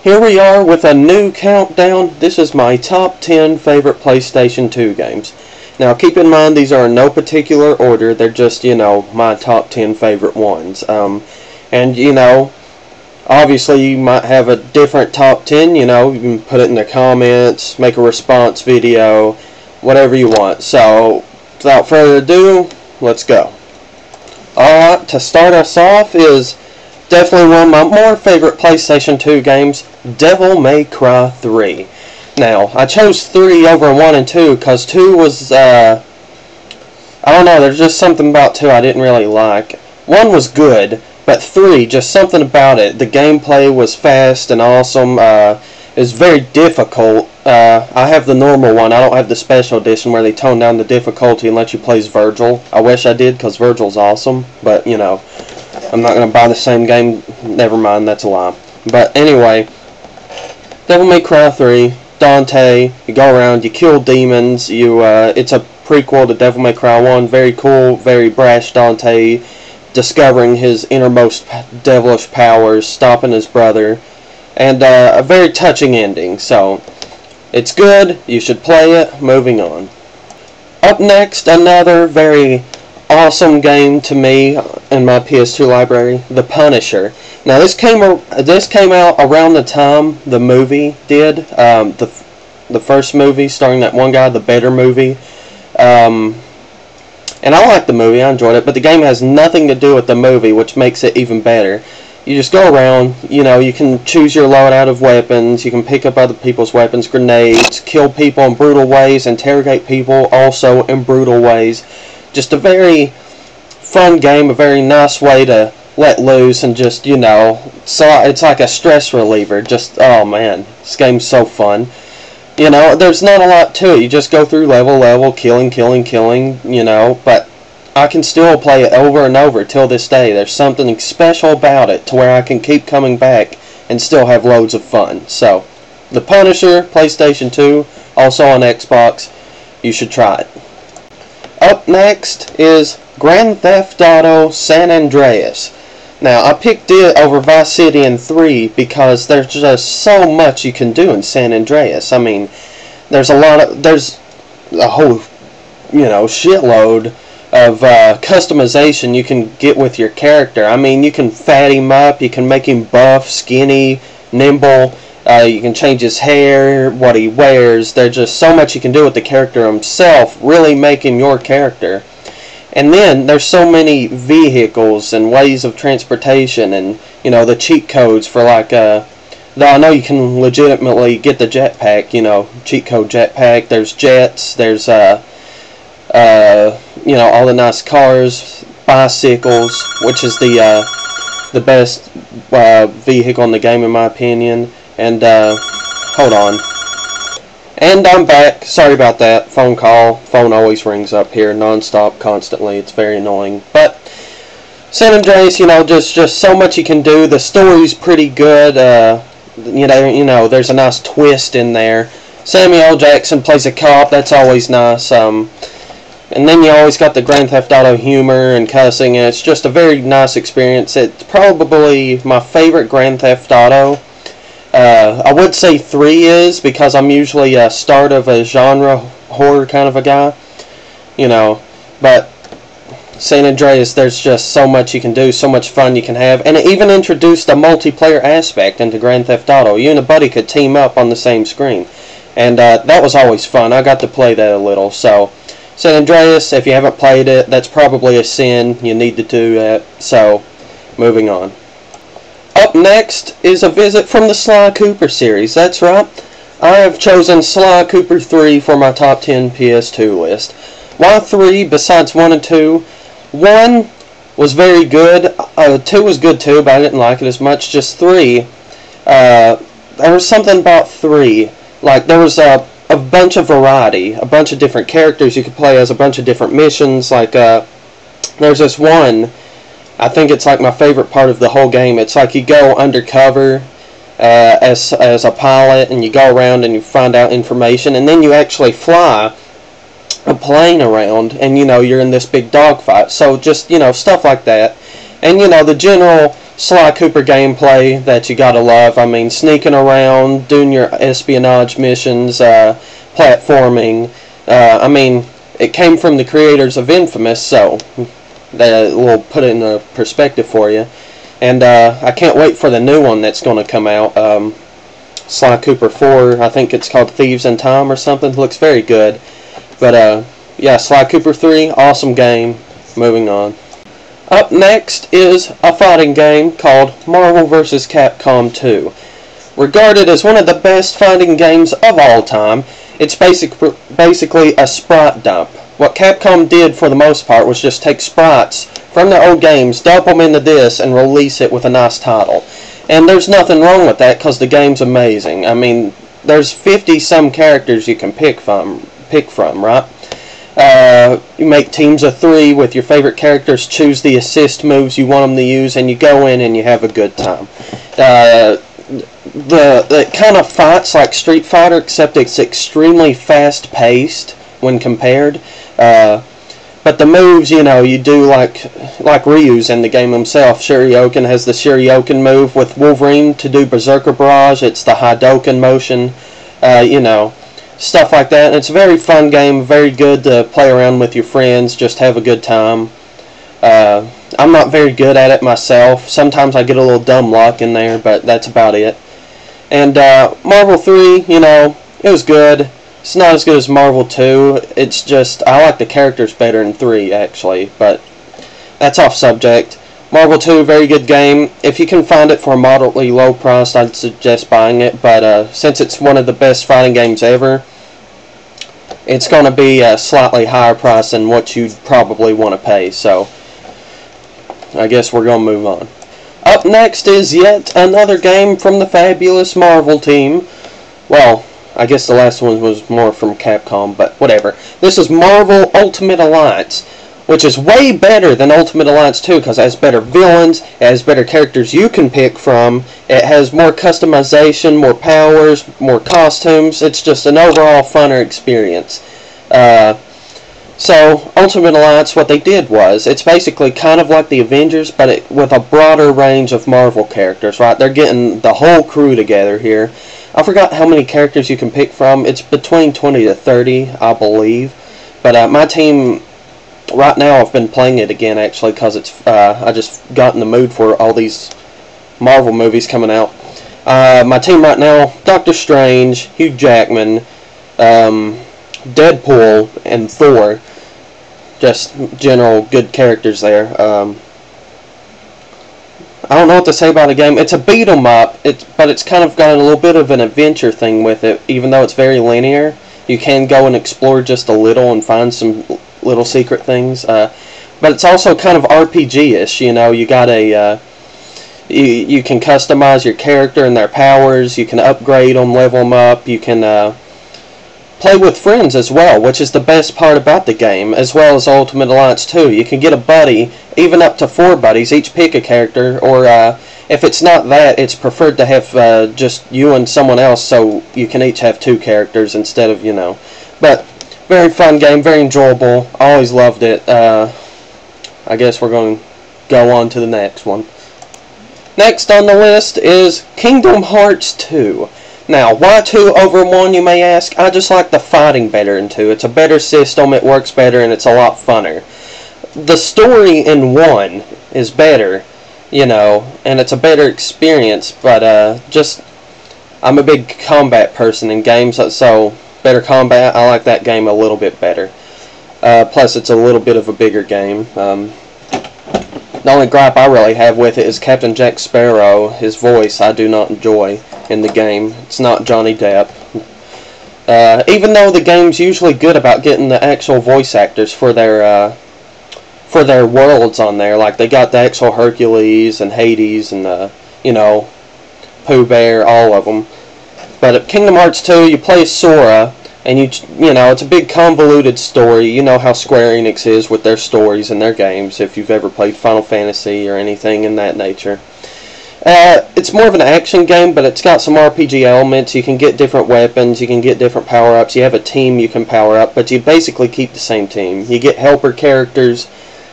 Here we are with a new countdown. This is my top 10 favorite PlayStation 2 games. Now keep in mind these are in no particular order, they're just, my top 10 favorite ones. And obviously you might have a different top 10, you can put it in the comments, make a response video, whatever you want. So without further ado, let's go. Alright, to start us off is definitely one of my more favorite PlayStation 2 games, Devil May Cry 3. Now, I chose 3 over 1 and 2 because 2 was, I don't know, there's just something about 2 I didn't really like. 1 was good, but 3, just something about it. The gameplay was fast and awesome. It was very difficult. I have the normal one. I don't have the special edition where they tone down the difficulty and let you play as Virgil. I wish I did because Virgil's awesome, but, I'm not going to buy the same game. Never mind, that's a lie. But anyway, Devil May Cry 3, Dante, you go around, you kill demons, it's a prequel to Devil May Cry 1, very cool, very brash Dante, discovering his innermost devilish powers, stopping his brother, and a very touching ending, so it's good, you should play it, moving on. Up next, another very awesome game to me in my PS2 library, The Punisher. Now this came out around the time the movie did, the first movie starring that one guy, the Better movie, and I liked the movie, I enjoyed it, but the game has nothing to do with the movie, which makes it even better. You just go around, you can choose your loadout of weapons, you can pick up other people's weapons, grenades, kill people in brutal ways, interrogate people also in brutal ways. Just a very fun game, a very nice way to let loose and just, so it's like a stress reliever. Just, oh man, this game's so fun. There's not a lot to it. You just go through level, killing, but I can still play it over and over till this day. There's something special about it to where I can keep coming back and still have loads of fun. So, The Punisher, PlayStation 2, also on Xbox, you should try it. Up next is Grand Theft Auto San Andreas. Now, I picked it over Vice City and 3 because there's just so much you can do in San Andreas. I mean, there's a whole, shitload of customization you can get with your character. I mean, you can fat him up, you can make him buff, skinny, nimble, you can change his hair, what he wears. There's just so much you can do with the character himself, really make him your character. And then there's so many vehicles and ways of transportation and, the cheat codes for though I know you can legitimately get the jetpack, cheat code jetpack. There's jets, there's, all the nice cars, bicycles, which is the best vehicle in the game in my opinion. And, hold on. And I'm back. Sorry about that. Phone call. Phone always rings up here non-stop, constantly. It's very annoying. But San Andreas, just so much you can do. The story's pretty good. There's a nice twist in there. Samuel L. Jackson plays a cop. That's always nice. And then you always got the Grand Theft Auto humor and cussing. And it's just a very nice experience. It's probably my favorite Grand Theft Auto. I would say 3 is, because I'm usually a start of a genre horror kind of a guy, but San Andreas, there's just so much you can do, so much fun you can have, and it even introduced a multiplayer aspect into Grand Theft Auto. You and a buddy could team up on the same screen, and that was always fun. I got to play that a little. So San Andreas, if you haven't played it, that's probably a sin. You need to do that. So moving on. Up next is a visit from the Sly Cooper series. That's right, I have chosen Sly Cooper 3 for my top 10 PS2 list. Why 3 besides 1 and 2? 1 was very good, 2 was good too, but I didn't like it as much. Just 3, there was something about 3, like there was a bunch of variety, a bunch of different characters you could play as, a bunch of different missions, like there's this one, I think it's like my favorite part of the whole game. It's like you go undercover as a pilot, and you go around and you find out information, and then you actually fly a plane around, and you're in this big dogfight. So just stuff like that, and the general Sly Cooper gameplay that you gotta love. I mean, sneaking around, doing your espionage missions, platforming. I mean, it came from the creators of Infamous, so that will put it in a perspective for you. And I can't wait for the new one that's going to come out. Sly Cooper 4, I think it's called Thieves in Time or something. Looks very good. But yeah, Sly Cooper 3, awesome game. Moving on. Up next is a fighting game called Marvel vs. Capcom 2. Regarded as one of the best fighting games of all time, it's basically a sprite dump. What Capcom did for the most part was just take sprites from the old games, dump them into this, and release it with a nice title. And there's nothing wrong with that because the game's amazing. I mean, there's 50-some characters you can pick from, right? You make teams of 3 with your favorite characters, choose the assist moves you want them to use, and you go in and you have a good time. The kind of fights like Street Fighter, except it's extremely fast-paced when compared. But the moves, you know, you do like Ryu's in the game himself. Shurioken has the Shurioken move. With Wolverine to do Berserker Barrage, it's the Hadouken motion. You know, stuff like that. And it's a very fun game, very good to play around with your friends, just have a good time. I'm not very good at it myself. Sometimes I get a little dumb luck in there, but that's about it. And Marvel 3, you know, it was good. It's not as good as Marvel 2. It's just, I like the characters better in 3, actually. But that's off subject. Marvel 2, very good game. If you can find it for a moderately low price, I'd suggest buying it. But since it's one of the best fighting games ever, it's going to be a slightly higher price than what you'd probably want to pay. So, I guess we're going to move on. Up next is yet another game from the fabulous Marvel team. Well, I guess the last one was more from Capcom, but whatever. This is Marvel Ultimate Alliance, which is way better than Ultimate Alliance 2 because it has better villains, it has better characters you can pick from, it has more customization, more powers, more costumes. It's just an overall funner experience. So, Ultimate Alliance, what they did was, it's basically kind of like the Avengers, but with a broader range of Marvel characters, right? They're getting the whole crew together here. I forgot how many characters you can pick from. It's between 20 to 30, I believe. But my team, right now, I've been playing it again, actually, because it's I just got in the mood for all these Marvel movies coming out. My team right now, Doctor Strange, Hugh Jackman, Deadpool, and Thor. Just general good characters there. I don't know what to say about the game. It's a beat 'em up, but it's kind of got a little bit of an adventure thing with it. Even though it's very linear, you can go and explore just a little and find some little secret things. But it's also kind of RPG-ish. You know, you got a you can customize your character and their powers. You can upgrade them, level them up. You can play with friends as well, which is the best part about the game, as well as Ultimate Alliance 2. You can get a buddy, even up to 4 buddies, each pick a character, or if it's not that, it's preferred to have just you and someone else, so you can each have 2 characters instead of, you know. But, very fun game, very enjoyable, always loved it. I guess we're going to go on to the next one. Next on the list is Kingdom Hearts 2. Now, why 2 over 1, you may ask? I just like the fighting better in 2. It's a better system, it works better, and it's a lot funner. The story in 1 is better, you know, and it's a better experience, but I'm a big combat person in games, so better combat, I like that game a little bit better. Plus, it's a little bit of a bigger game. The only gripe I really have with it is Captain Jack Sparrow. His voice I do not enjoy in the game. It's not Johnny Depp. Even though the game's usually good about getting the actual voice actors for their worlds on there. Like, they got the actual Hercules and Hades and, you know, Pooh Bear, all of them. But at Kingdom Hearts 2, you play Sora, and you know, it's a big convoluted story. You know how Square Enix is with their stories and their games, if you've ever played Final Fantasy or anything in that nature. It's more of an action game, but it's got some RPG elements. You can get different weapons, you can get different power-ups, you have a team you can power up, but you basically keep the same team. You get helper characters,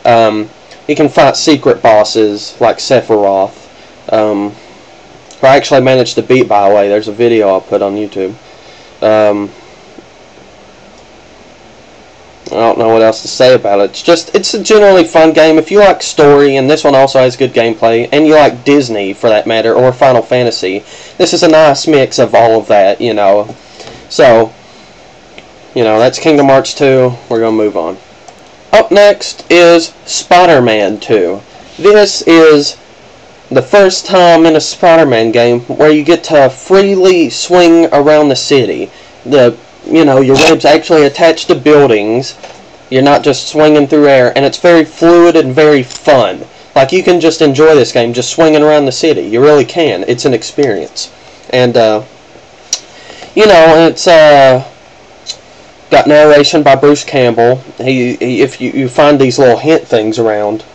you can fight secret bosses like Sephiroth. I actually managed to beat, by the way. There's a video I'll put on YouTube. I don't know what else to say about it. It's a generally fun game. If you like story, and this one also has good gameplay, and you like Disney, for that matter, or Final Fantasy, this is a nice mix of all of that, you know. So, you know, that's Kingdom Hearts 2. We're going to move on. Up next is Spider-Man 2. This is the first time in a Spider-Man game where you get to freely swing around the city. You know, your web's actually attached to buildings. You're not just swinging through air, and it's very fluid and very fun. Like, you can just enjoy this game just swinging around the city. You really can. It's an experience. And, you know, it's got narration by Bruce Campbell. If you find these little hint things around,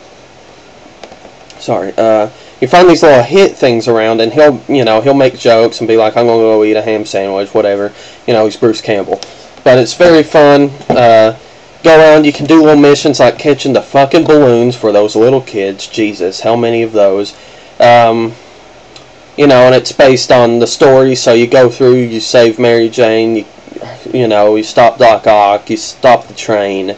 you find these little hint things around, and he'll make jokes and be like, I'm gonna go eat a ham sandwich, whatever. You know, he's Bruce Campbell. But it's very fun. Go around, you can do little missions like catching the fucking balloons for those little kids. Jesus, how many of those? You know, and it's based on the story, so you go through, you save Mary Jane, you know, you stop Doc Ock, you stop the train.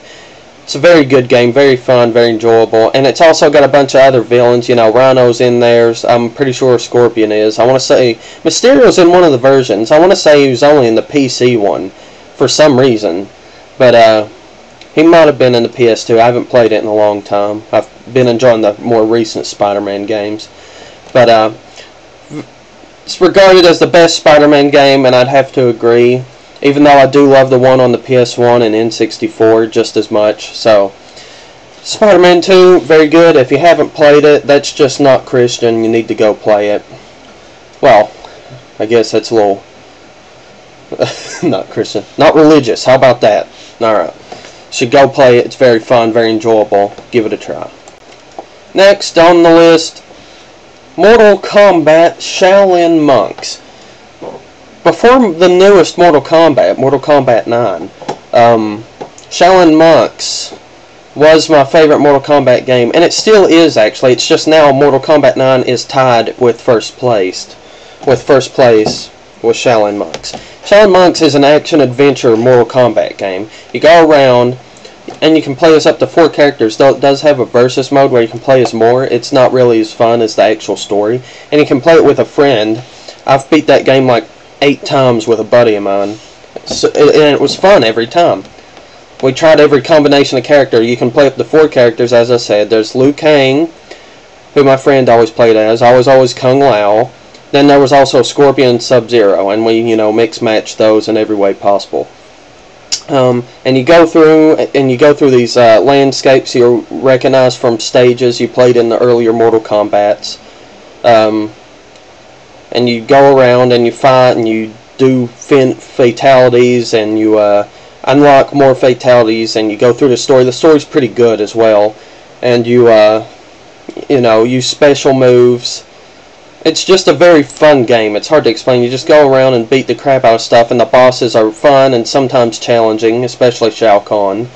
It's a very good game, very fun, very enjoyable, and it's also got a bunch of other villains. You know, Rhino's in there. I'm pretty sure Scorpion is. I want to say Mysterio's in one of the versions. I want to say he was only in the PC one for some reason, but he might have been in the PS2. I haven't played it in a long time. I've been enjoying the more recent Spider-Man games, but it's regarded as the best Spider-Man game, and I'd have to agree. Even though I do love the one on the PS1 and N64 just as much. So, Spider-Man 2, very good. If you haven't played it, that's just not Christian. You need to go play it. Well, I guess that's a little... not Christian. Not religious. How about that? Alright. Should go play it. It's very fun, very enjoyable. Give it a try. Next on the list, Mortal Kombat Shaolin Monks. Before the newest Mortal Kombat 9, Shaolin Monks was my favorite Mortal Kombat game, and it still is, actually. It's just now Mortal Kombat 9 is tied with first place with Shaolin Monks. Shaolin Monks is an action-adventure Mortal Kombat game. You go around, and you can play as up to 4 characters, though it does have a versus mode where you can play as more. It's not really as fun as the actual story, and you can play it with a friend. I've beat that game like 8 times with a buddy of mine, and it was fun every time. We tried every combination of character. You can play up to 4 characters, as I said. There's Liu Kang, who my friend always played as. I was always Kung Lao. Then there was also Scorpion and Sub-Zero, and we, you know, mix match those in every way possible. And you go through these landscapes you recognize from stages you played in the earlier Mortal Kombats. And you go around and you fight and you do fatalities, and you unlock more fatalities, and you go through the story. The story's pretty good as well, and you use special moves. It's just a very fun game. It's hard to explain. You just go around and beat the crap out of stuff, and the bosses are fun and sometimes challenging, especially Shao Kahn.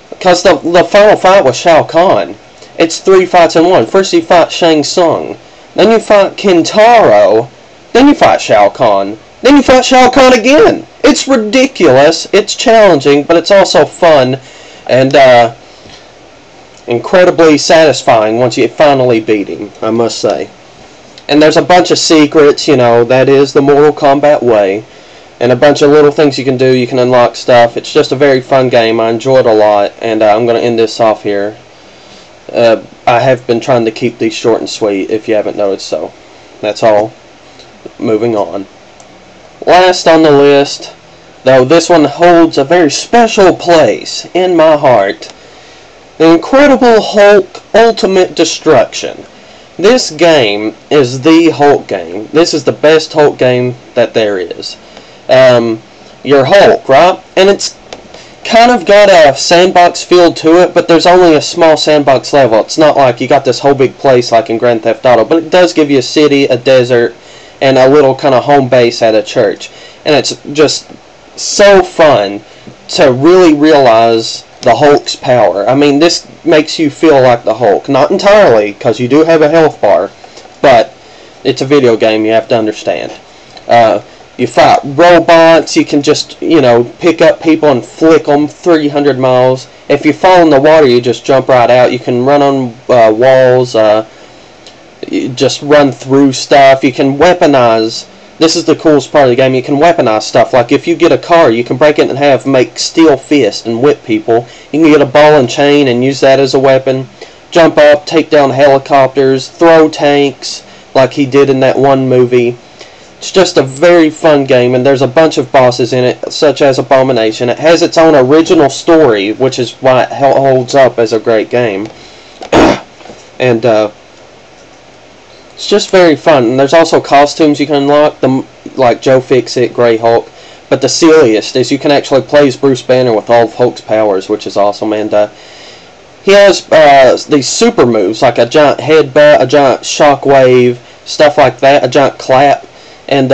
Because the final fight with Shao Kahn, it's 3 fights in one. First you fight Shang Tsung, then you fight Kintaro, then you fight Shao Kahn, then you fight Shao Kahn again. It's ridiculous, it's challenging, but it's also fun, and incredibly satisfying once you finally beat him, I must say. And there's a bunch of secrets, you know, that is the Mortal Kombat way, and a bunch of little things you can do. You can unlock stuff. It's just a very fun game. I enjoyed it a lot, and I'm going to end this off here. I have been trying to keep these short and sweet, if you haven't noticed, so that's all. Moving on. Last on the list, though this one holds a very special place in my heart, The Incredible Hulk Ultimate Destruction. This game is the Hulk game. This is the best Hulk game that there is. You're Hulk, right? And it's kind of got a sandbox feel to it, but there's only a small sandbox level. It's not like you got this whole big place like in Grand Theft Auto, but it does give you a city, a desert, and a little kind of home base at a church. And it's just so fun to really realize the Hulk's power. I mean, this makes you feel like the Hulk. Not entirely, because you do have a health bar, but it's a video game, you have to understand. You fight robots, you can just, pick up people and flick them 300 miles. If you fall in the water, you just jump right out. You can run on walls, you just run through stuff. You can weaponize. This is the coolest part of the game. You can weaponize stuff. Like if you get a car, you can break it in half, make steel fist, and whip people. You can get a ball and chain and use that as a weapon. Jump up, take down helicopters, throw tanks, like he did in that one movie. It's just a very fun game, and there's a bunch of bosses in it, such as Abomination. It has its own original story, which is why it holds up as a great game. And it's just very fun. And there's also costumes you can unlock, like Joe Fix-It, Grey Hulk. But the silliest is you can actually play as Bruce Banner with all of Hulk's powers, which is awesome. And he has these super moves, like a giant headbutt, a giant shockwave, stuff like that, a giant clap. And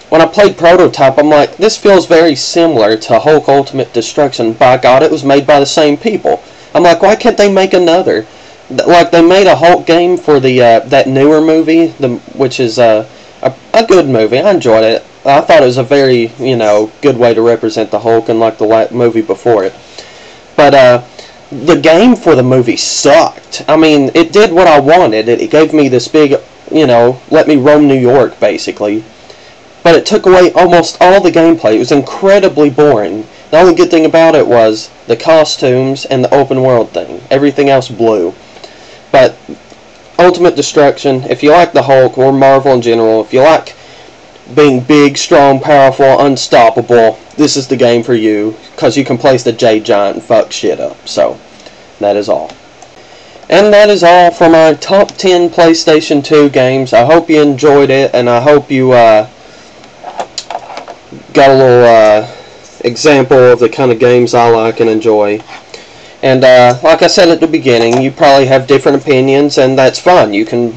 when I played Prototype, I'm like, this feels very similar to Hulk Ultimate Destruction. By God, it was made by the same people. I'm like, why can't they make another? Like, they made a Hulk game for the that newer movie, which is a good movie. I enjoyed it. I thought it was a very, good way to represent the Hulk, and like the movie before it. But the game for the movie sucked. I mean, it did what I wanted. It gave me this big, let me roam New York, basically. But it took away almost all the gameplay. It was incredibly boring. The only good thing about it was the costumes and the open world thing. Everything else blew. But Ultimate Destruction, if you like the Hulk or Marvel in general, if you like being big, strong, powerful, unstoppable, this is the game for you, because you can place the Jade Giant and fuck shit up. So, that is all. And that is all for my top 10 PlayStation 2 games. I hope you enjoyed it, and I hope you got a little example of the kind of games I like and enjoy. And like I said at the beginning, you probably have different opinions, and that's fun. You can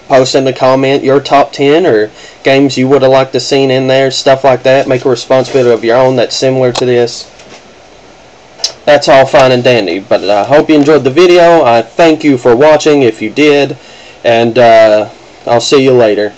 post in the comment your top 10 or games you would have liked to seen in there, stuff like that. Make a response video of your own that's similar to this. That's all fine and dandy, but I hope you enjoyed the video. I thank you for watching if you did, and I'll see you later.